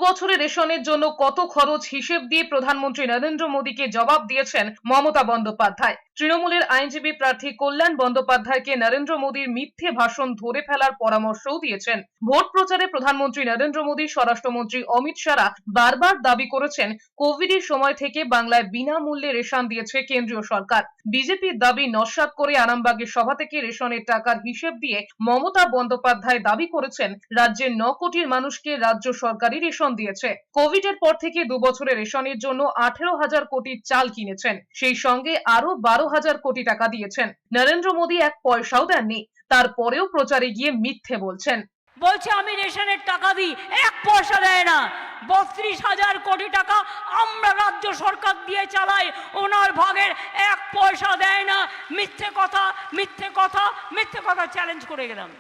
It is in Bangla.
বছরের রেশনের জন্য কত খরচ হিসেব দিয়ে প্রধানমন্ত্রী নরেন্দ্র মোদীকে জবাব দিয়েছেন মমতা বন্দ্যোপাধ্যায়। তৃণমূলের আইনজীবী প্রার্থী কল্যাণ বন্দ্যোপাধ্যায়কে নরেন্দ্র মোদীর মিথ্যে ভাষণ ধরে ফেলার পরামর্শও দিয়েছেন। ভোট প্রচারে প্রধানমন্ত্রী নরেন্দ্র মোদী, স্বরাষ্ট্রমন্ত্রী অমিত শাহ বারবার দাবি করেছেন কোভিডের সময় থেকে বাংলায় বিনামূল্যে রেশন দিয়েছে কেন্দ্রীয় সরকার। বিজেপির দাবি নস্যাৎ করে আরামবাগের সভা থেকে রেশনের টাকার হিসেব দিয়ে মমতা বন্দ্যোপাধ্যায় দাবি করেছেন রাজ্যের 9 কোটির মানুষকে রাজ্য সরকারই রেশন দিয়েছে। কোভিডের পর থেকে 2 বছরে রেশনের জন্য 18,000 কোটির চাল কিনেছেন, সেই সঙ্গে আরো 12,000 কোটি টাকা দিয়েছেন। নরেন্দ্র মোদী এক পয়সাও দেননি, তারপরেও প্রচারে গিয়ে মিথ্যে বলছেন। বলছে আমি রেশনের টাকা দিই, 1 পয়সা দেয় না। 32,000 কোটি টাকা আমরা রাজ্য সরকার দিয়ে চালাই, ওনার ভাগের 1 পয়সা দেয় না। মিথ্যে কথা, মিথ্যে কথা, মিথ্যে কথা চ্যালেঞ্জ করে গেলাম।